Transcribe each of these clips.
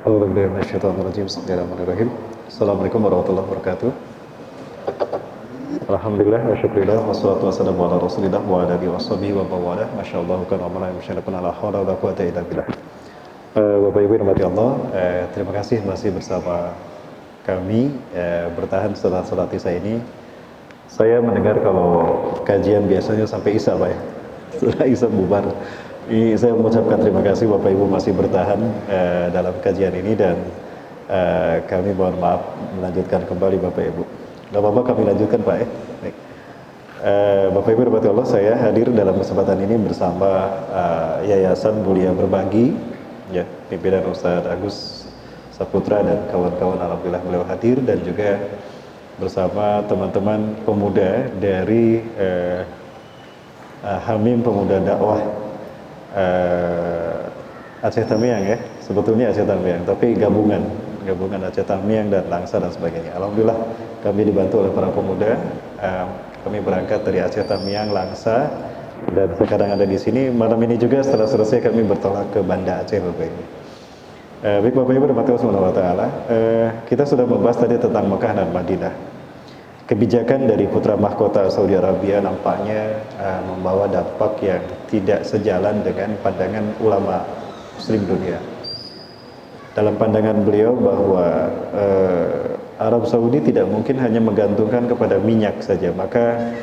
Bismillahirrahmanirrahim. Assalamualaikum warahmatullahi wabarakatuh. Alhamdulillah wa syukurillah wassalatu wassalamu ala rasulillah wa ala alihi washabihi wa bawalah. Masyaallah kana wa la yusyrikun ala haula wa la quwwata illa billah. Bapak Ibu rahmati Allah, terima kasih masih bersama kami bertahan setelah salat Isya ini. Saya mendengar kalau kajian biasanya sampai Isya, Pak ya. Setelah Isya bubar. Ini saya mengucapkan terima kasih Bapak Ibu masih bertahan dalam kajian ini dan kami mohon maaf melanjutkan kembali Bapak Ibu. Gak apa-apa kami lanjutkan Pak ya. Baik. Bapak Ibu rahmati Allah, saya hadir dalam kesempatan ini bersama Yayasan Mulia Berbagi, ya, pimpinan Ustadz Agus Saputra dan kawan-kawan. Alhamdulillah beliau hadir dan juga bersama teman-teman pemuda dari Hamim Pemuda Dakwah Aceh Tamiang ya, sebetulnya Aceh Tamiang, tapi gabungan Aceh Tamiang dan Langsa dan sebagainya. Alhamdulillah kami dibantu oleh para pemuda. Kami berangkat dari Aceh Tamiang, Langsa, dan sekarang ada di sini. Malam ini juga setelah selesai kami bertolak ke Banda Aceh Bapak Ibu. Baik Bapak Ibu rahmati Allah Subhanahu wa taala. Kita sudah membahas tadi tentang Mekah dan Madinah. Kebijakan dari putra mahkota Saudi Arabia nampaknya membawa dampak yang tidak sejalan dengan pandangan ulama muslim dunia. Dalam pandangan beliau bahwa Arab Saudi tidak mungkin hanya menggantungkan kepada minyak saja, maka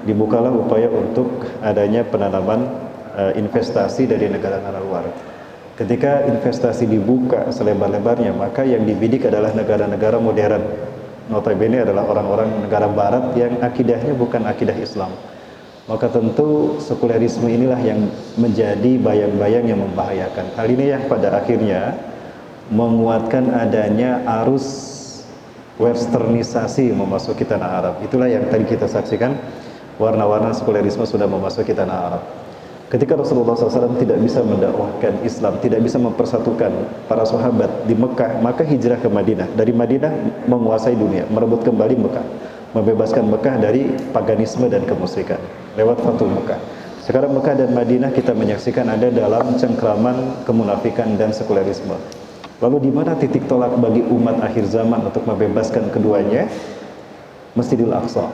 dibukalah upaya untuk adanya penanaman investasi dari negara-negara luar. Ketika investasi dibuka selebar-lebarnya, maka yang dibidik adalah negara-negara modern. Notabene adalah orang-orang negara barat yang akidahnya bukan akidah Islam. Maka tentu sekulerisme inilah yang menjadi bayang-bayang yang membahayakan. Hal ini yang pada akhirnya menguatkan adanya arus westernisasi memasuki tanah Arab. Itulah yang tadi kita saksikan, warna-warna sekulerisme sudah memasuki tanah Arab. Ketika Rasulullah SAW tidak bisa mendakwahkan Islam, tidak bisa mempersatukan para sahabat di Mekah, maka hijrah ke Madinah. Dari Madinah menguasai dunia, merebut kembali Mekah, membebaskan Mekah dari paganisme dan kemusyrikan lewat Fathul Mekah. Sekarang Mekah dan Madinah kita menyaksikan ada dalam cengkraman kemunafikan dan sekulerisme. Lalu di mana titik tolak bagi umat akhir zaman untuk membebaskan keduanya? Masjidil Aqsa.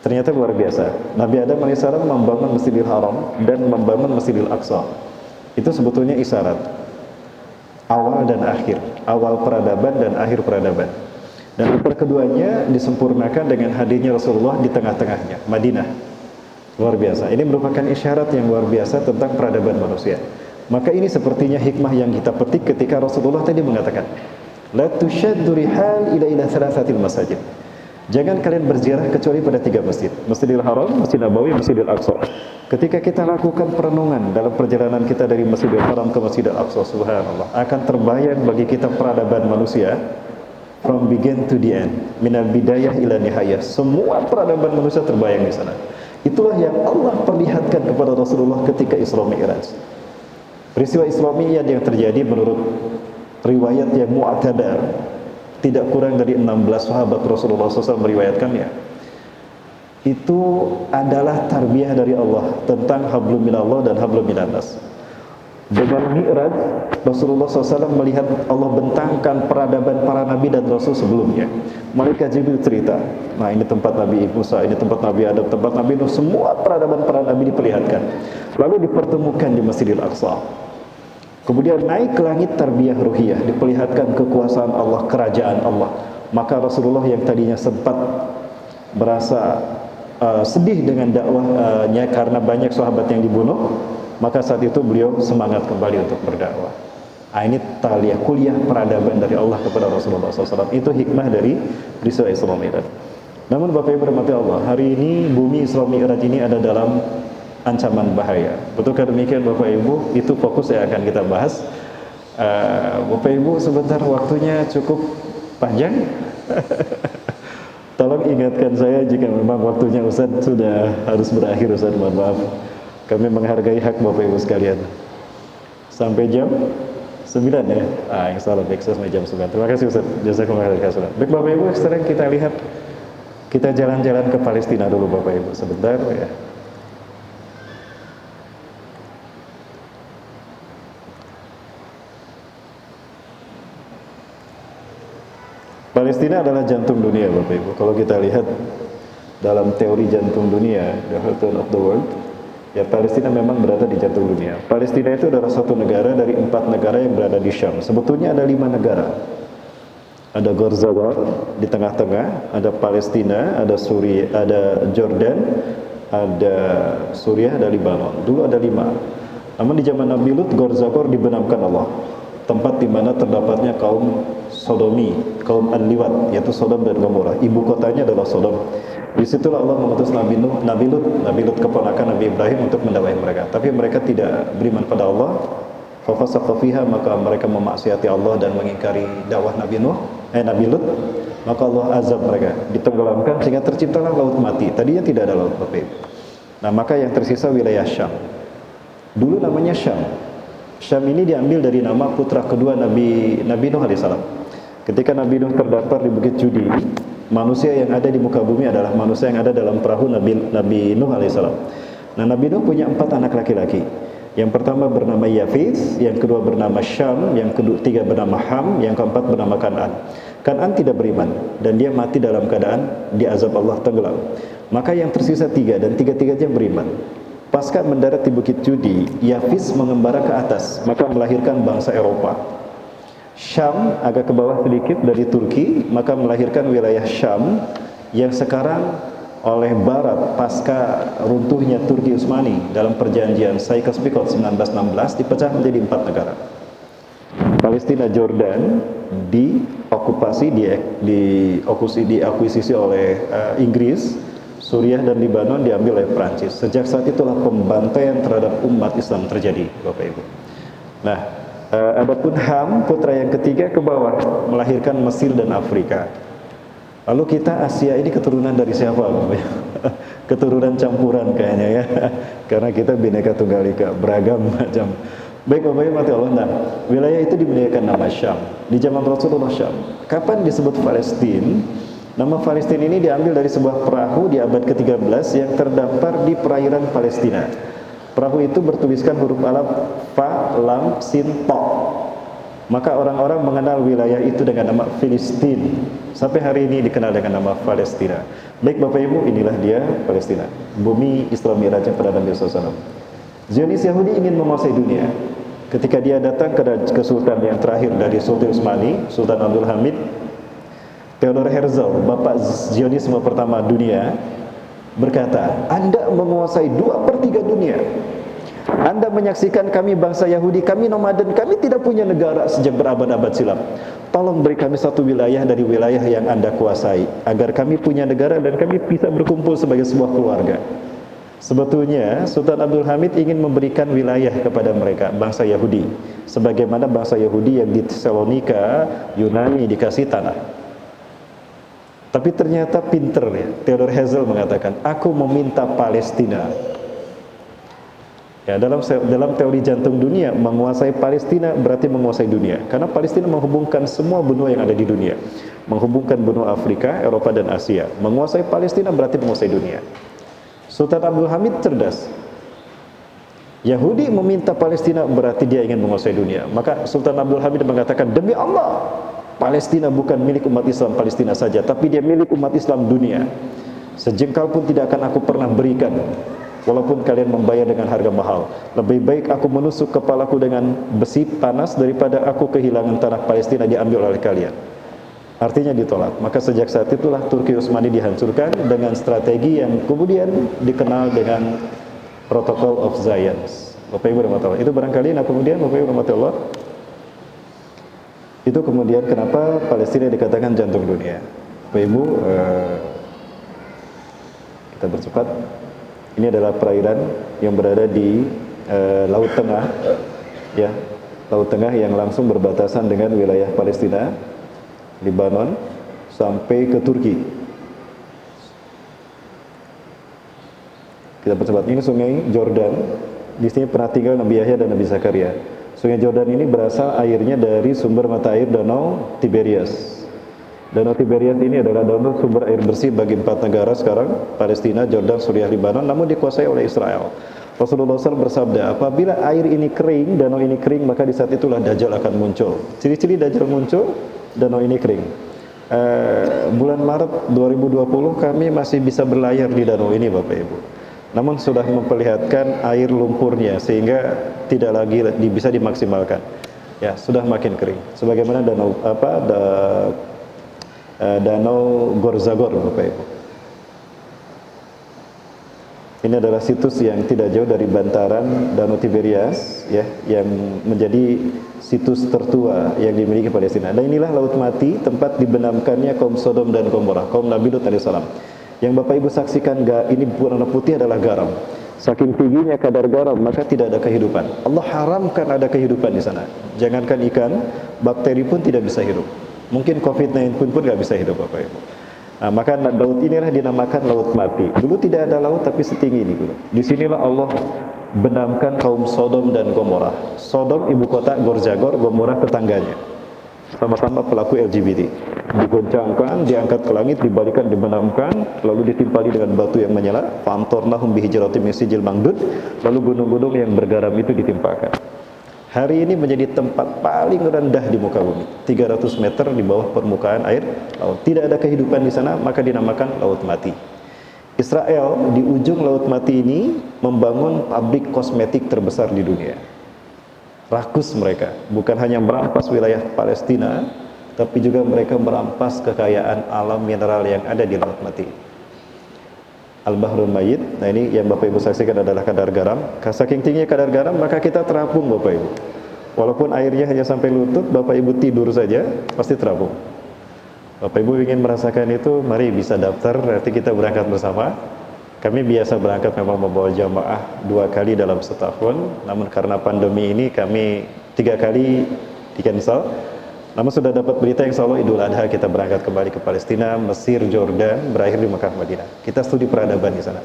Ternyata luar biasa. Nabi Adam AS membangun Masjidil Haram dan membangun Masjidil Aqsa. Itu sebetulnya isyarat awal dan akhir, awal peradaban dan akhir peradaban. Dan keduanya disempurnakan dengan hadirnya Rasulullah di tengah-tengahnya, Madinah. Luar biasa. Ini merupakan isyarat yang luar biasa tentang peradaban manusia. Maka ini sepertinya hikmah yang kita petik ketika Rasulullah tadi mengatakan, la tushaddu rihal ila thalathatil masajid. Jangan kalian berziarah kecuali pada 3 masjid, Masjidil Haram, Masjid Nabawi, Masjidil Aqsa. Ketika kita lakukan perenungan dalam perjalanan kita dari Masjidil Haram ke Masjidil Aqsa, subhanallah, akan terbayang bagi kita peradaban manusia from begin to the end, minal bidayah ila nihayah. Semua peradaban manusia terbayang di sana. Itulah yang Allah perlihatkan kepada Rasulullah ketika Isra Mi'raj. Peristiwa Isra Mi'raj yang terjadi menurut riwayat yang mu'tabar, tidak kurang dari 16 sahabat Rasulullah SAW meriwayatkannya. Itu adalah tarbiyah dari Allah tentang hablum minallah dan hablum minannas. Dengan Mi'raj, Rasulullah SAW melihat Allah bentangkan peradaban para nabi dan rasul sebelumnya. Malaikat Jibril cerita, nah ini tempat Nabi Musa, ini tempat Nabi Adam, tempat Nabi Nuh, semua peradaban para nabi diperlihatkan. Lalu dipertemukan di Masjidil Aqsa. Kemudian naik ke langit tarbiyah ruhiyah, diperlihatkan kekuasaan Allah, kerajaan Allah. Maka Rasulullah yang tadinya sempat merasa sedih dengan dakwahnya karena banyak sahabat yang dibunuh, maka saat itu beliau semangat kembali untuk berdakwah. Ini taliyah, kuliah peradaban dari Allah kepada Rasulullah SAW. Itu hikmah dari peristiwa Isra Mi'raj. Namun Bapak Ibu rahmati Allah, hari ini bumi Isra Mi'raj ini ada dalam ancaman bahaya. Betulkah demikian Bapak Ibu? Itu fokus yang akan kita bahas. Bapak Ibu sebentar, waktunya cukup panjang. Tolong ingatkan saya jika memang waktunya Ustaz sudah harus berakhir. Ustaz, mohon maaf. Kami menghargai hak Bapak Ibu sekalian. Sampai jam 9 ya? Insya Allah baik, sampai jam 9. Terima kasih Ustaz. Jazakumullah khairan. Baik Bapak Ibu, sekarang kita lihat, kita jalan-jalan ke Palestina dulu Bapak Ibu sebentar ya. Palestina adalah jantung dunia, Bapak Ibu. Kalau kita lihat dalam teori jantung dunia, the heart of the world, ya Palestina memang berada di jantung dunia. Palestina itu adalah satu negara dari 4 negara yang berada di Syam. Sebetulnya ada 5 negara. Ada Gaza di tengah-tengah, ada Palestina, ada Suriah, ada Jordan, ada Suriah, ada Libanon. Dulu ada 5. Namun di zaman Nabi Lut, Gorzagor dibenamkan Allah. Tempat di mana terdapatnya kaum Sodomi, kaum An-Liwat, yaitu Sodom dan Gomora. Ibu kotanya adalah Sodom. Disitulah Allah mengutus Nabi Lut keponakan Nabi Ibrahim untuk mendakwahi mereka. Tapi mereka tidak beriman pada Allah. Fafasaqa fiha, maka mereka memaksiati Allah dan mengingkari dakwah Nabi Lut. Maka Allah azab mereka, ditenggelamkan sehingga terciptalah laut mati. Tadinya tidak ada laut, Bapak Ibu. Nah, maka yang tersisa wilayah Syam. Dulu namanya Syam. Syam ini diambil dari nama putra kedua Nabi Nuh alaihissalam. Ketika Nabi Nuh terdampar di Bukit Judi, manusia yang ada di muka bumi adalah manusia yang ada dalam perahu Nabi Nuh alaihissalam. Nah, Nabi Nuh punya 4 anak laki-laki. Yang pertama bernama Yafis, yang kedua bernama Syam, yang ketiga bernama Ham, yang keempat bernama Kan'an. Kan'an tidak beriman dan dia mati dalam keadaan diazab Allah tenggelam. Maka yang tersisa 3 dan tiga-tiganya beriman. Pasca mendarat di Bukit Judi, Yafis mengembara ke atas, maka melahirkan bangsa Eropa. Syam agak ke bawah sedikit dari Turki, maka melahirkan wilayah Syam yang sekarang oleh Barat pasca runtuhnya Turki Utsmani dalam perjanjian Sykes-Picot 1916 dipecah menjadi 4 negara. Palestina, Jordan diokupasi, diakuisisi oleh Inggris. Suriah dan Libanon diambil oleh Prancis. Sejak saat itulah pembantaian terhadap umat Islam terjadi, Bapak Ibu. Nah, adapun Ham, putra yang ketiga ke bawah, melahirkan Mesir dan Afrika. Lalu kita Asia ini keturunan dari siapa, Bapak Ibu? Keturunan campuran kayaknya ya. Karena kita Bhinneka Tunggal Ika, beragam macam. Baik Bapak Ibu mati Allah. Nah, wilayah itu diberikan nama Syam. Di zaman Rasulullah Syam. Kapan disebut Palestina? Nama Palestina ini diambil dari sebuah perahu di abad ke-13 yang terdampar di perairan Palestina. Perahu itu bertuliskan huruf Arab Fa, Lam, Sin, To. Maka orang-orang mengenal wilayah itu dengan nama Filistin. Sampai hari ini dikenal dengan nama Palestina. Baik Bapak Ibu, inilah dia Palestina. Bumi Isra Mi'rajnya pada Nabi SAW. Zionis Yahudi ingin menguasai dunia. Ketika dia datang ke Sultan yang terakhir dari Sultan Utsmani, Sultan Abdul Hamid, Theodor Herzl, bapak Zionisme pertama dunia, berkata, Anda menguasai 2/3 dunia. Anda menyaksikan kami bangsa Yahudi, kami nomaden, kami tidak punya negara sejak berabad-abad silam. Tolong beri kami satu wilayah dari wilayah yang Anda kuasai, agar kami punya negara dan kami bisa berkumpul sebagai sebuah keluarga. Sebetulnya Sultan Abdul Hamid ingin memberikan wilayah kepada mereka, bangsa Yahudi, sebagaimana bangsa Yahudi yang di Tesalonika, Yunani dikasih tanah. Tapi ternyata pinter ya, Theodor Herzl mengatakan, aku meminta Palestina. Ya, dalam teori jantung dunia, menguasai Palestina berarti menguasai dunia. Karena Palestina menghubungkan semua benua yang ada di dunia. Menghubungkan benua Afrika, Eropa, dan Asia. Menguasai Palestina berarti menguasai dunia. Sultan Abdul Hamid cerdas. Yahudi meminta Palestina berarti dia ingin menguasai dunia. Maka Sultan Abdul Hamid mengatakan, demi Allah, Palestina bukan milik umat Islam Palestina saja, tapi dia milik umat Islam dunia. Sejengkal pun tidak akan aku pernah berikan, walaupun kalian membayar dengan harga mahal. Lebih baik aku menusuk kepalaku dengan besi panas daripada aku kehilangan tanah Palestina diambil oleh kalian. Artinya ditolak. Maka sejak saat itulah Turki Utsmani dihancurkan dengan strategi yang kemudian dikenal dengan Protocol of Zion. Bapak Ibu rahmatullah. Itu barangkali. Nah kemudian Bapak Ibu rahmatullah, itu kemudian kenapa Palestina dikatakan jantung dunia. Bapak Ibu, kita bercepat. Ini adalah perairan yang berada di Laut Tengah, ya, Laut Tengah yang langsung berbatasan dengan wilayah Palestina, Libanon, sampai ke Turki. Kita percepat. Ini Sungai Jordan. Di sini pernah tinggal Nabi Yahya dan Nabi Zakaria. Sungai Jordan ini berasal airnya dari sumber mata air Danau Tiberias. Danau Tiberias ini adalah danau sumber air bersih bagi 4 negara sekarang, Palestina, Jordan, Suriah, Libanon, namun dikuasai oleh Israel. Rasulullah SAW bersabda, apabila air ini kering, danau ini kering, maka di saat itulah Dajjal akan muncul. Ciri-ciri Dajjal muncul, danau ini kering. bulan Maret 2020 kami masih bisa berlayar di danau ini Bapak Ibu. Namun sudah memperlihatkan air lumpurnya sehingga tidak lagi bisa dimaksimalkan. Ya, sudah makin kering. Sebagaimana danau Gorzagor Bapak Ibu. Ini adalah situs yang tidak jauh dari bantaran Danau Tiberias, ya, yang menjadi situs tertua yang dimiliki Palestina. Dan inilah Laut Mati, tempat dibenamkannya kaum Sodom dan Gomora, kaum Nabi Lut alaihissalam. Yang Bapak Ibu saksikan, ini warna putih adalah garam. Saking tingginya kadar garam, maka tidak ada kehidupan. Allah haramkan ada kehidupan di sana. Jangankan ikan, bakteri pun tidak bisa hidup. Mungkin COVID-19 pun nggak bisa hidup Bapak Ibu. Nah, maka laut inilah dinamakan Laut Mati. Dulu tidak ada laut tapi setinggi ini dulu. Disinilah Allah benamkan kaum Sodom dan Gomora. Sodom ibu kota Gorzagor, Gomora tetangganya. Sama-sama pelaku LGBT. Digoncangkan, diangkat ke langit, dibalikan, dibenamkan, lalu ditimpali dengan batu yang menyala. Fantornahum bihijratim min sijil mangdud. Lalu gunung-gunung yang bergaram itu ditimpakan. Hari ini menjadi tempat paling rendah di muka bumi, 300 meter di bawah permukaan air laut. Tidak ada kehidupan di sana, maka dinamakan Laut Mati. Israel di ujung Laut Mati ini membangun pabrik kosmetik terbesar di dunia. Rakus mereka, bukan hanya merampas wilayah Palestina, tapi juga mereka merampas kekayaan alam mineral yang ada di Laut Mati. Al-Bahrul Mayyit. Nah, ini yang Bapak Ibu saksikan adalah kadar garam. Saking tingginya kadar garam, maka kita terapung Bapak Ibu. Walaupun airnya hanya sampai lutut, Bapak Ibu tidur saja pasti terapung. Bapak Ibu ingin merasakan itu, mari bisa daftar, nanti kita berangkat bersama. Kami biasa berangkat memang membawa jamaah 2 kali dalam setahun, namun karena pandemi ini kami 3 kali di cancel. Namun sudah dapat berita yang insya Allah Idul Adha kita berangkat kembali ke Palestina, Mesir, Jordan, berakhir di Mekah, Madinah. Kita studi peradaban di sana.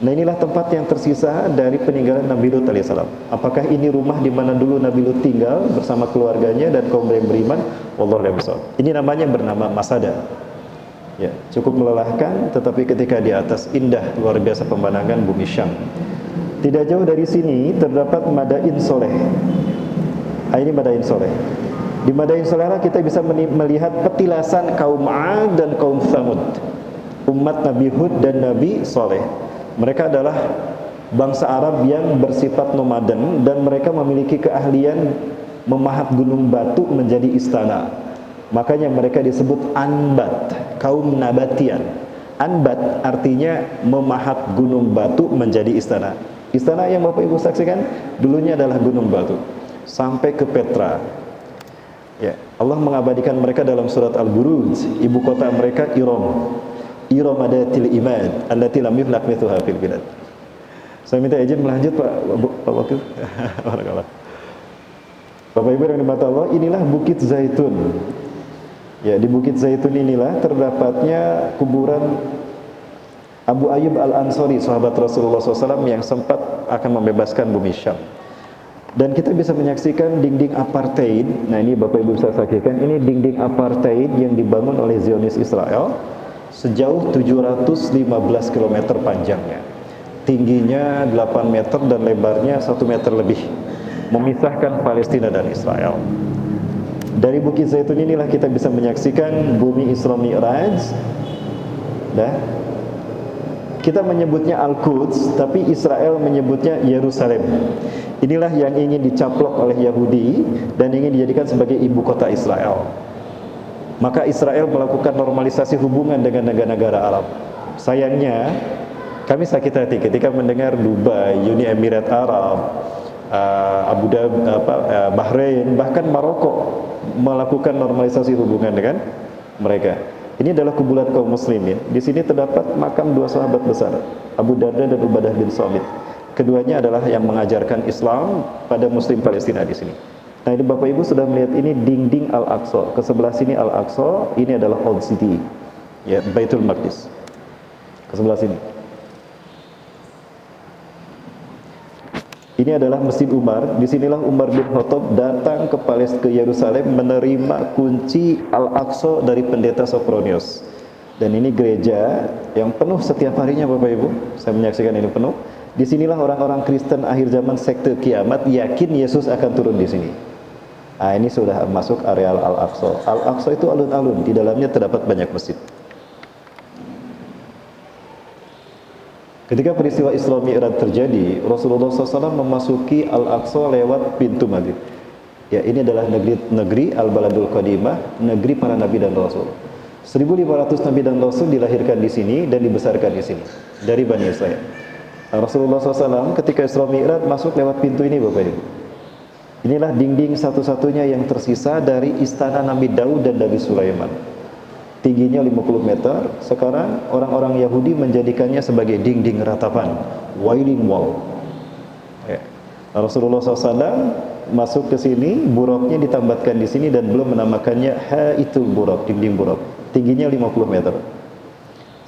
Nah, inilah tempat yang tersisa dari peninggalan Nabi Lut alaihissalam. Apakah ini rumah di mana dulu Nabi Lut tinggal bersama keluarganya dan kaum yang beriman? Wallahu a'lam bishawab. Ini namanya bernama Masada. Ya, cukup melelahkan, tetapi ketika di atas indah luar biasa pemandangan bumi Syam. Tidak jauh dari sini terdapat Madain Soleh. Ini Madain Soleh. Di Madain Soleh kita bisa melihat petilasan kaum 'Ad dan kaum Tsamud, umat Nabi Hud dan Nabi Soleh. Mereka adalah bangsa Arab yang bersifat nomaden dan mereka memiliki keahlian memahat gunung batu menjadi istana. Makanya mereka disebut Anbat, kaum Nabatian. Anbat artinya memahat gunung batu menjadi istana. Istana yang Bapak Ibu saksikan dulunya adalah gunung batu sampai ke Petra. Ya, Allah mengabadikan mereka dalam surat Al-Buruj. Ibu kota mereka Iram. Iram adatil imad allati lam yukhlaq mithluha fil bilad. Saya minta izin melanjut Pak Wakil. Barakallah. Bapak Ibu yang dimata Allah, inilah Bukit Zaitun. Ya, di Bukit Zaitun inilah terdapatnya kuburan Abu Ayyub Al-Ansari, sahabat Rasulullah SAW yang sempat akan membebaskan bumi Syam. Dan kita bisa menyaksikan dinding apartheid. Nah, ini Bapak Ibu bisa saksikan, ini dinding apartheid yang dibangun oleh Zionis Israel sejauh 715 km panjangnya. Tingginya 8 meter dan lebarnya 1 meter lebih, memisahkan Palestina dan Israel. Dari Bukit Zaitun inilah kita bisa menyaksikan bumi Isra Mi'raj. Nah, kita menyebutnya Al-Quds, tapi Israel menyebutnya Yerusalem. Inilah yang ingin dicaplok oleh Yahudi dan ingin dijadikan sebagai ibu kota Israel. Maka Israel melakukan normalisasi hubungan dengan negara-negara Arab. Sayangnya, kami sakit hati ketika mendengar Dubai, Uni Emirat Arab, Abu Dhabi, Bahrain, bahkan Maroko melakukan normalisasi hubungan dengan mereka. Ini adalah kuburan kaum muslimin. Di sini terdapat makam 2 sahabat besar, Abu Darda dan Ubadah bin Samit. Keduanya adalah yang mengajarkan Islam pada muslim Palestina di sini. Nah, ini Bapak Ibu sudah melihat ini dinding Al-Aqsa. Ke sebelah sini Al-Aqsa, ini adalah Old City. Ya, Baitul Maqdis. Ke sebelah sini. Ini adalah Masjid Umar. Disinilah Umar bin Khattab datang ke Yerusalem menerima kunci Al-Aqsa dari pendeta Sophronius. Dan ini gereja yang penuh setiap harinya Bapak Ibu. Saya menyaksikan ini penuh. Disinilah orang-orang Kristen akhir zaman sekte kiamat yakin Yesus akan turun di sini. Nah, ini sudah masuk areal Al-Aqsa. Al-Aqsa itu alun-alun, di dalamnya terdapat banyak masjid. Ketika peristiwa Isra Mi'raj terjadi, Rasulullah SAW memasuki Al-Aqsa lewat pintu Masjid. Ya, ini adalah negeri Al-Baladul Qadimah, negeri para nabi dan rasul. 1.500 nabi dan rasul dilahirkan di sini dan dibesarkan di sini dari Bani Israil. Rasulullah SAW ketika Isra Mi'raj masuk lewat pintu ini, Bapak Ibu. Inilah dinding satu-satunya yang tersisa dari istana Nabi Daud dan Nabi Sulaiman. Tingginya 50 meter. Sekarang orang-orang Yahudi menjadikannya sebagai dinding ratapan, Wailing Wall. Ya. Rasulullah SAW masuk ke sini, buraqnya ditambatkan di sini dan belum menamakannya Haitul Buraq, dinding buraq. Tingginya 50 meter.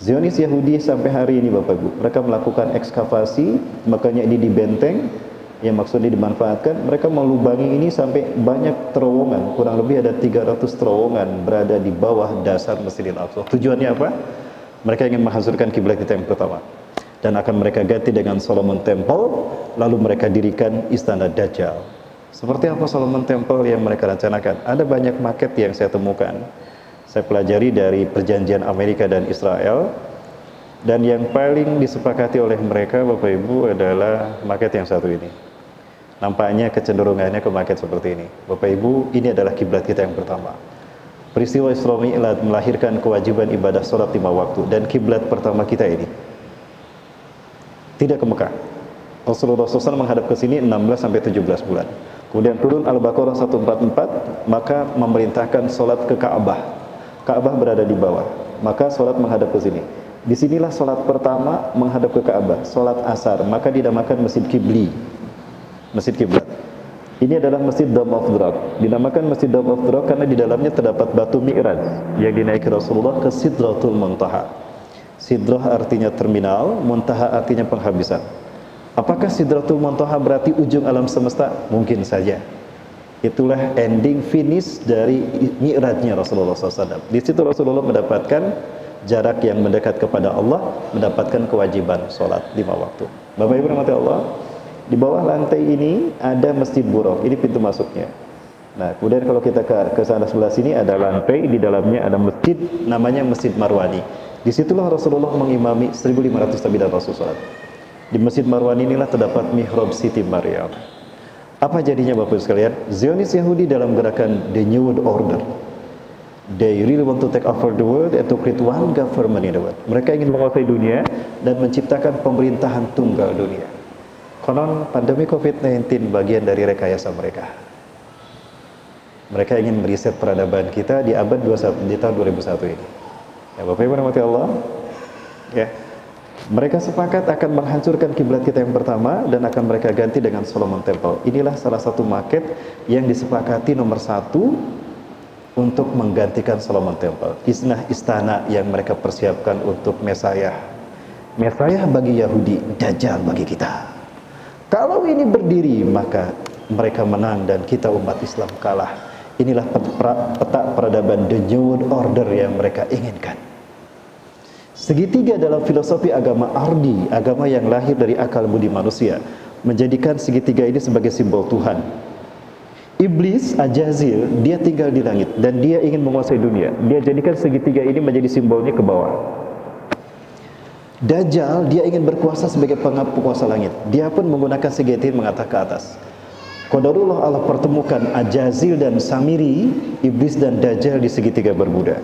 Zionis Yahudi sampai hari ini, Bapak Ibu, mereka melakukan ekskavasi, makanya ini dibenteng, yang maksudnya dimanfaatkan. Mereka melubangi ini sampai banyak terowongan, kurang lebih ada 300 terowongan berada di bawah dasar Masjidil Aqsa. Tujuannya apa? Mereka ingin menghancurkan kiblat kita yang pertama, dan akan mereka ganti dengan Solomon Temple, lalu mereka dirikan istana Dajjal. Seperti apa Solomon Temple yang mereka rencanakan? Ada banyak maket yang saya temukan, saya pelajari dari perjanjian Amerika dan Israel, dan yang paling disepakati oleh mereka, Bapak Ibu, adalah maket yang satu ini. Nampaknya kecenderungannya ke maket seperti ini. Bapak Ibu, ini adalah kiblat kita yang pertama. Peristiwa Isra Mi'raj melahirkan kewajiban ibadah sholat 5 waktu, dan kiblat pertama kita ini tidak ke Mekah. Rasulullah SAW menghadap ke sini 16-17 bulan. Kemudian turun Al-Baqarah 144, maka memerintahkan sholat ke Ka'bah. Ka'bah berada di bawah, maka sholat menghadap ke sini. Disinilah sholat pertama menghadap ke Ka'bah, sholat asar, maka dinamakan Masjid Kibli, Masjid Kiblat. Ini adalah Masjid Dome of the Rock. Dinamakan Masjid Dome of the Rock karena di dalamnya terdapat batu Mi'raj yang dinaiki Rasulullah ke Sidratul Muntaha. Sidrah artinya terminal, Muntaha artinya penghabisan. Apakah Sidratul Muntaha berarti ujung alam semesta? Mungkin saja. Itulah ending finish dari Mi'rajnya Rasulullah SAW. Di situ Rasulullah mendapatkan jarak yang mendekat kepada Allah, mendapatkan kewajiban sholat 5 waktu. Bapak Ibu rahmati Allah, di bawah lantai ini ada Masjid Buraq, ini pintu masuknya. Nah, kemudian kalau kita ke sana sebelah sini ada lantai, di dalamnya ada masjid, namanya Masjid Marwani. Disitulah Rasulullah mengimami 1.500 nabi dan rasul sholat. Di Masjid Marwani inilah terdapat mihrab Siti Maryam. Apa jadinya Bapak Ibu sekalian? Zionis Yahudi dalam gerakan The New World Order. They really want to take over the world and to create one government in the world. Mereka ingin menguasai dunia dan menciptakan pemerintahan tunggal dunia. Konon pandemi COVID-19 bagian dari rekayasa mereka. Mereka ingin meriset peradaban kita di abad 21, di tahun 2001 ini. Ya, Bapak Ibu rahmati Allah. Ya. Mereka sepakat akan menghancurkan kiblat kita yang pertama dan akan mereka ganti dengan Solomon Temple. Inilah salah satu market yang disepakati nomor 1 untuk menggantikan Solomon Temple. Istana yang mereka persiapkan untuk Mesayah. Mesayah bagi Yahudi, Dajjal bagi kita. Kalau ini berdiri, maka mereka menang dan kita umat Islam kalah. Inilah peta peradaban The New World Order yang mereka inginkan. Segitiga dalam filosofi agama Ardi, agama yang lahir dari akal budi manusia, menjadikan segitiga ini sebagai simbol Tuhan. Iblis, Ajazil, dia tinggal di langit dan dia ingin menguasai dunia. Dia jadikan segitiga ini menjadi simbolnya ke bawah. Dajjal, dia ingin berkuasa sebagai penguasa langit. Dia pun menggunakan segitiga mengatah ke atas. Qadarullah, Allah pertemukan Ajazil dan Samiri, Iblis dan Dajjal di segitiga Bermuda.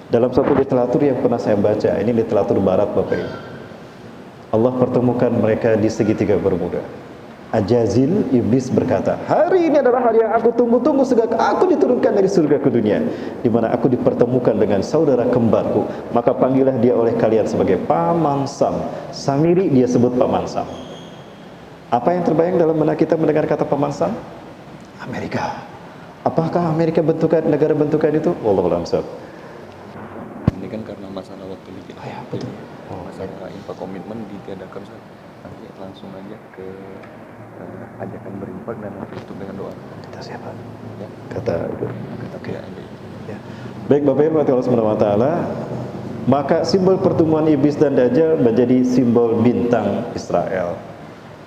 Dalam satu literatur yang pernah saya baca, ini literatur barat Bapak Ibu, Allah pertemukan mereka di segitiga Bermuda. Ajazil, Iblis berkata, hari ini adalah hari yang aku tunggu-tunggu sejak aku diturunkan dari surga ke dunia, di mana aku dipertemukan dengan saudara kembarku. Maka panggillah dia oleh kalian sebagai Paman Sam. Samiri dia sebut Paman Sam. Apa yang terbayang dalam benak kita mendengar kata Paman Sam? Amerika. Apakah Amerika bentukan negara bentukan itu? Wallahu a'lam. Ini kan karena masalah waktu bikin. Oh ya, betul. Masalah infak komitmen ditiadakan, nanti langsung aja ke ajakan berinfak dan tutup dengan doa. Kata siapa? Ya. Kata itu. Oke. Ya. Baik Bapak Ibu Allah Subhanahu wa taala, maka simbol pertemuan iblis dan Dajjal menjadi simbol bintang Israel.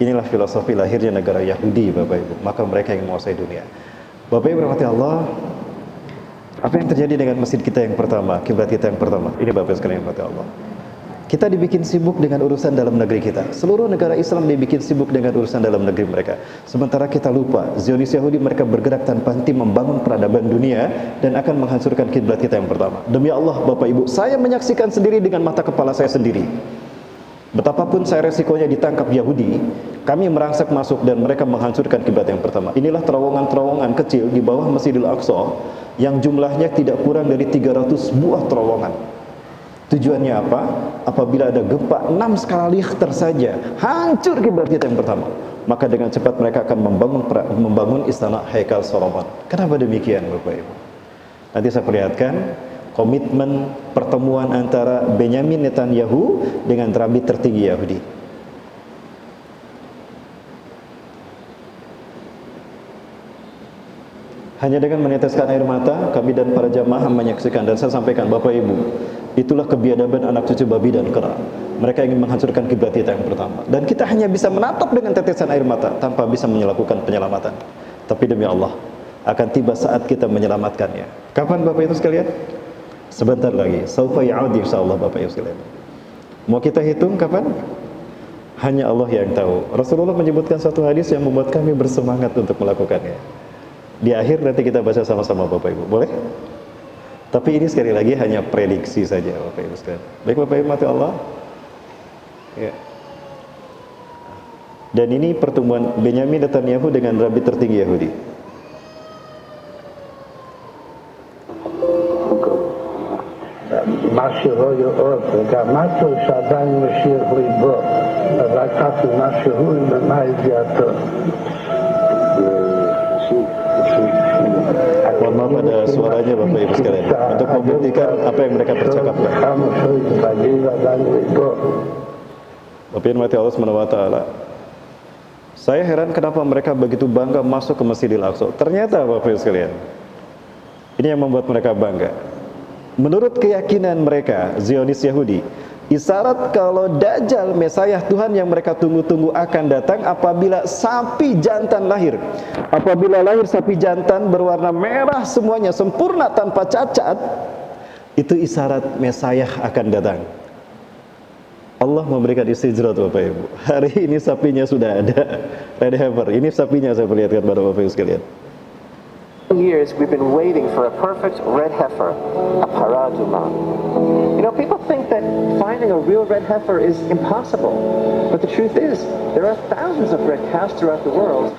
Inilah filosofi lahirnya negara Yahudi Bapak Ibu. Maka mereka yang menguasai dunia. Bapak Ibu rahmati Allah, apa yang terjadi dengan masjid kita yang pertama, kiblat kita yang pertama? Ini Bapak sekalian yang rahmati Allah. Kita dibikin sibuk dengan urusan dalam negeri kita. Seluruh negara Islam dibikin sibuk dengan urusan dalam negeri mereka. Sementara kita lupa, Zionis Yahudi mereka bergerak tanpa henti membangun peradaban dunia dan akan menghancurkan kiblat kita yang pertama. Demi Allah Bapak Ibu, saya menyaksikan sendiri dengan mata kepala saya sendiri. Betapapun saya resikonya ditangkap Yahudi, kami merangsek masuk dan mereka menghancurkan kiblat yang pertama. Inilah terowongan-terowongan kecil di bawah Masjidil Aqsa yang jumlahnya tidak kurang dari 300 buah terowongan. Tujuannya apa? Apabila ada gempa 6 skala Richter saja, hancur kiblat kita yang pertama. Maka dengan cepat mereka akan membangun istana Haikal Solomon. Kenapa demikian Bapak Ibu? Nanti saya perlihatkan komitmen pertemuan antara Benyamin Netanyahu dengan Rabi tertinggi Yahudi. Hanya dengan meneteskan air mata, kami dan para jamaah menyaksikan, dan saya sampaikan Bapak Ibu, itulah kebiadaban anak cucu babi dan kera. Mereka ingin menghancurkan kiblat kita yang pertama. Dan kita hanya bisa menatap dengan tetesan air mata tanpa bisa melakukan penyelamatan. Tapi demi Allah, akan tiba saat kita menyelamatkannya. Kapan Bapak Ibu sekalian? Sebentar lagi. Saufa ya'ud insyaallah Bapak Ibu sekalian. Mau kita hitung kapan? Hanya Allah yang tahu. Rasulullah menyebutkan satu hadis yang membuat kami bersemangat untuk melakukannya. Di akhir nanti kita baca sama-sama Bapak Ibu. Boleh? Tapi ini sekali lagi hanya prediksi saja Bapak Ibu sekalian. Baik Bapak Ibu mati Allah. Ya. Dan ini pertemuan Benyamin Netanyahu dengan Rabi tertinggi Yahudi. משהו לא יאות, וגם משהו שעדיין משאיר ליבו, אז לקחתי משהו למה ידיעתו. Mohon maaf ada suaranya Bapak Ibu sekalian untuk membuktikan apa yang mereka percakapkan. Bapak Ibu mati Allah SWT. Saya heran kenapa mereka begitu bangga masuk ke Masjidil Aqsa. Ternyata Bapak Ibu sekalian, ini yang membuat mereka bangga. Menurut keyakinan mereka, Zionis Yahudi, isyarat kalau Dajjal, Mesayah Tuhan yang mereka tunggu-tunggu akan datang apabila sapi jantan lahir. Apabila lahir sapi jantan berwarna merah semuanya, sempurna tanpa cacat, itu isyarat Mesayah akan datang. Allah memberikan istijrat Bapak Ibu. Hari ini sapinya sudah ada, red heifer. Ini sapinya saya perlihatkan pada Bapak Ibu sekalian. Years we've been waiting for a perfect red heifer, a paraduma. You know, people think that finding a real red heifer is impossible, but the truth is there are thousands of red cows throughout the world.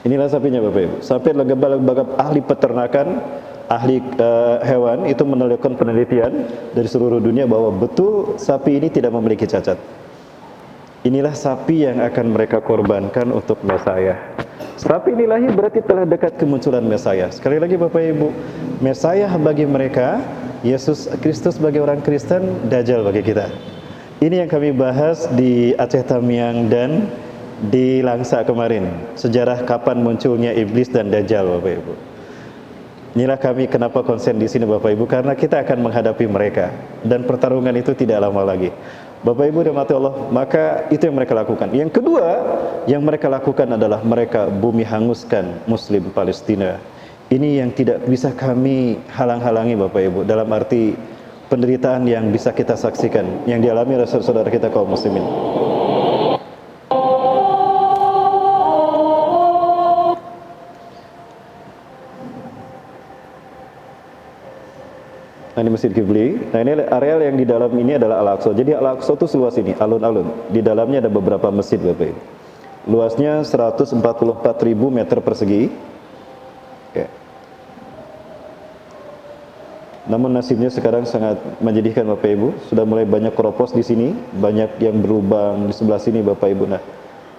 Inilah sapinya Bapak Ibu. Sampai lembaga-lembaga ahli peternakan, ahli hewan itu melakukan penelitian dari seluruh dunia bahwa betul sapi ini tidak memiliki cacat. Inilah sapi yang akan mereka korbankan untuk Mesayah. Sapi ini lahir berarti telah dekat kemunculan Mesayah. Sekali lagi Bapak Ibu, Mesayah bagi mereka, Yesus Kristus bagi orang Kristen, Dajjal bagi kita. Ini yang kami bahas di Aceh Tamiang dan di Langsa kemarin. Sejarah kapan munculnya iblis dan Dajjal Bapak Ibu. Inilah kami kenapa konsen di sini Bapak Ibu, karena kita akan menghadapi mereka dan pertarungan itu tidak lama lagi. Bapak Ibu dirahmati Allah, maka itu yang mereka lakukan. Yang kedua yang mereka lakukan adalah mereka bumi hanguskan Muslim Palestina. Ini yang tidak bisa kami halang-halangi Bapak Ibu, dalam arti penderitaan yang bisa kita saksikan, yang dialami oleh saudara kita kaum muslimin. Nah, ini Masjid Qibli. Nah, ini areal yang di dalam ini adalah Al-Aqsa. Jadi Al-Aqsa itu seluas ini, alun-alun. Di dalamnya ada beberapa masjid Bapak Ibu. Luasnya 144.000 meter persegi. Oke. Namun nasibnya sekarang sangat menyedihkan Bapak Ibu. Sudah mulai banyak keropos di sini, banyak yang berlubang di sebelah sini Bapak Ibu. Nah,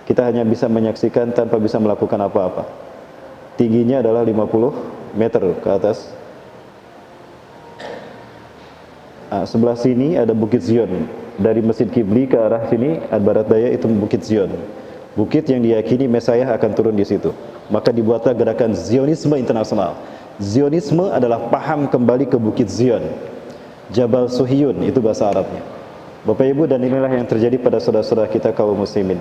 kita hanya bisa menyaksikan tanpa bisa melakukan apa-apa. Tingginya adalah 50 meter ke atas. Nah, sebelah sini ada Bukit Zion. Dari Masjid Qibli ke arah sini, barat daya itu Bukit Zion. Bukit yang diyakini Mesayah akan turun di situ. Maka dibuatlah gerakan Zionisme internasional. Zionisme adalah paham kembali ke Bukit Zion. Jabal Suhiyun, itu bahasa Arabnya. Bapak Ibu, dan inilah yang terjadi pada saudara-saudara kita kaum muslimin.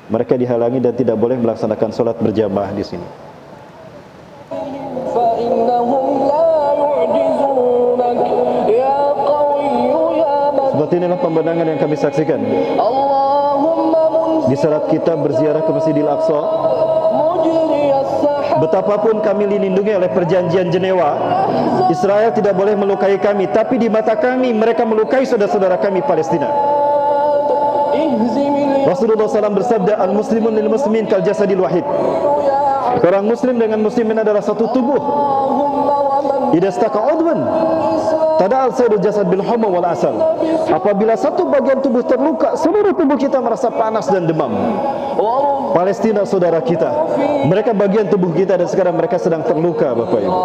Mereka dihalangi dan tidak boleh melaksanakan sholat berjamaah di sini. Seperti inilah pemandangan yang kami saksikan di saat kita berziarah ke Masjidil Aqsa. Betapapun kami dilindungi oleh perjanjian Jenewa, Israel tidak boleh melukai kami, tapi di mata kami mereka melukai saudara-saudara kami Palestina. Rasulullah SAW bersabda, al-muslimun lil muslimin kal jasadil wahid. Orang muslim dengan muslimin adalah satu tubuh. Idza istaka udwan tada'al sairul jasad bil humma wal asal. Apabila satu bagian tubuh terluka, seluruh tubuh kita merasa panas dan demam. Palestina saudara kita, mereka bagian tubuh kita dan sekarang mereka sedang terluka, Bapak Ibu.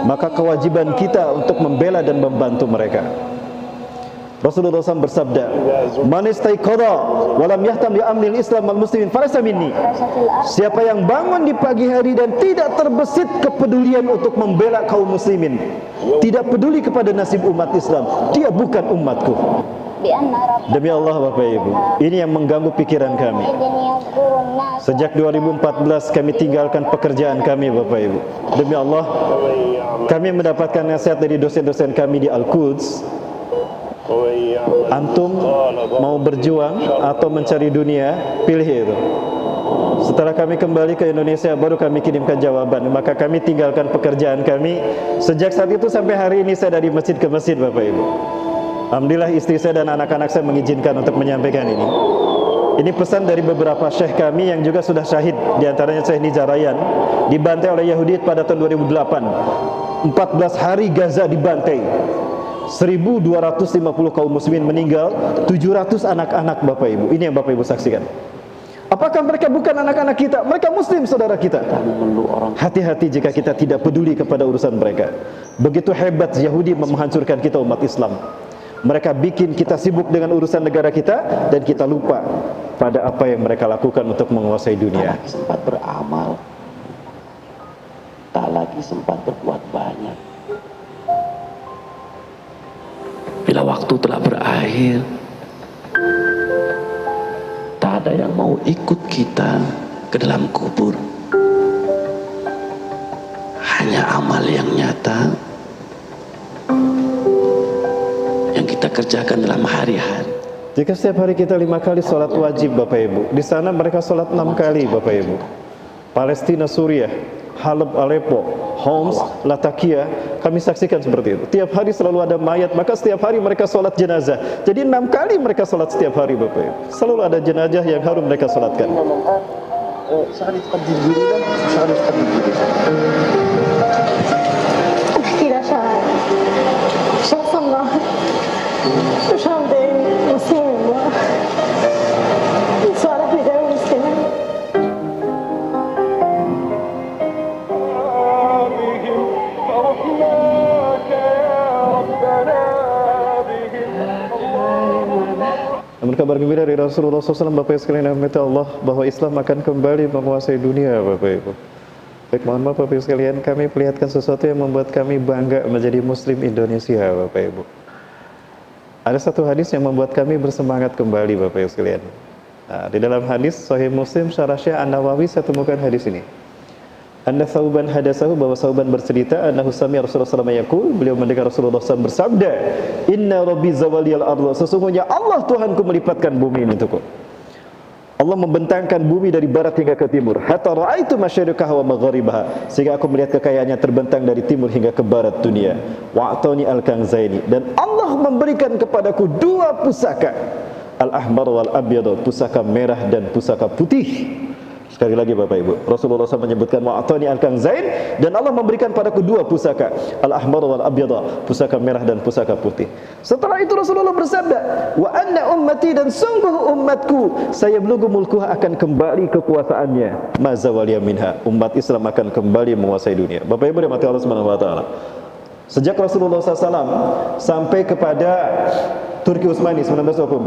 Maka kewajiban kita untuk membela dan membantu mereka. Rasulullah SAW bersabda, "Man istaiqadha wa lam yahtam bi amnil Islam wal muslimin falaysa minni." Siapa yang bangun di pagi hari dan tidak terbesit kepedulian untuk membela kaum muslimin, tidak peduli kepada nasib umat Islam, dia bukan umatku. Demi Allah Bapak Ibu, ini yang mengganggu pikiran kami. Sejak 2014 kami tinggalkan pekerjaan kami Bapak Ibu. Demi Allah, kami mendapatkan nasihat dari dosen-dosen kami di Al-Quds. Antum mau berjuang atau mencari dunia, pilih itu. Setelah kami kembali ke Indonesia, baru kami kirimkan jawaban. Maka kami tinggalkan pekerjaan kami. Sejak saat itu sampai hari ini saya dari masjid ke masjid Bapak Ibu. Alhamdulillah istri saya dan anak-anak saya mengizinkan untuk menyampaikan ini. Ini pesan dari beberapa syekh kami yang juga sudah syahid. Di antaranya Syekh Nizarayan, dibantai oleh Yahudi pada tahun 2008. 14 hari Gaza dibantai. 1.250 kaum muslimin meninggal, 700 anak-anak Bapak Ibu. Ini yang Bapak Ibu saksikan. Apakah mereka bukan anak-anak kita? Mereka muslim saudara kita. Hati-hati jika kita tidak peduli kepada urusan mereka. Begitu hebat Yahudi menghancurkan kita umat Islam. Mereka bikin kita sibuk dengan urusan negara kita dan kita lupa pada apa yang mereka lakukan untuk menguasai dunia. Tak lagi sempat beramal, tak lagi sempat berbuat banyak. Bila waktu telah berakhir, tak ada yang mau ikut kita ke dalam kubur. Hanya amal yang nyata yang kita kerjakan dalam hari-hari. Jika setiap hari kita 5 kali sholat wajib Bapak Ibu, di sana mereka sholat 6 kali Bapak Ibu. Palestina, Suriah, Halab, Aleppo, Homs, Latakia, kami saksikan seperti itu. Tiap hari selalu ada mayat, maka setiap hari mereka sholat jenazah. Jadi 6 kali mereka sholat setiap hari Bapak Ibu. Selalu ada jenazah yang harus mereka sholatkan. أحكي لشاعر شو صنع شو شام دايم مسلم صالح بداوي مسلم Namun kabar gembira dari Rasulullah SAW Bapak Ibu sekalian yang Allah bahwa Islam akan kembali menguasai dunia Bapak Ibu. Baik, mohon maaf Bapak Ibu sekalian, kami perlihatkan sesuatu yang membuat kami bangga menjadi Muslim Indonesia Bapak Ibu. Ada satu hadis yang membuat kami bersemangat kembali Bapak Ibu sekalian. Nah, di dalam hadis Sahih Muslim Syarah Syekh An-Nawawi saya temukan hadis ini. Anna Thauban hadasahu, bahwa Thauban bercerita annahu sami'a Rasulullah sallallahu alaihi wasallam yaqul, beliau mendengar Rasulullah SAW bersabda, "Inna rabbi zawaliyal ardh." Sesungguhnya Allah Tuhanku melipatkan bumi ini untukku. Allah membentangkan bumi dari barat hingga ke timur. Hatta ra'aitu masyariqaha wa magharibaha, sehingga aku melihat kekayaannya terbentang dari timur hingga ke barat dunia. Wa'tani al-kanzaini, dan Allah memberikan kepadaku 2 pusaka. Al-ahmar wal abyad, pusaka merah dan pusaka putih. Sekali lagi Bapak Ibu, Rasulullah SAW menyebutkan wa'atani al-kanzain, dan Allah memberikan padaku 2 pusaka, al-ahmar wal abyad, pusaka merah dan pusaka putih. Setelah itu Rasulullah bersabda, wa anna ummati, dan sungguh umatku, saya belum mulkuha, akan kembali kekuasaannya, mazawaliya minha, umat Islam akan kembali menguasai dunia. Bapak Ibu dirahmati Allah Subhanahu wa taala. Sejak Rasulullah SAW sampai kepada Turki Utsmani 1924,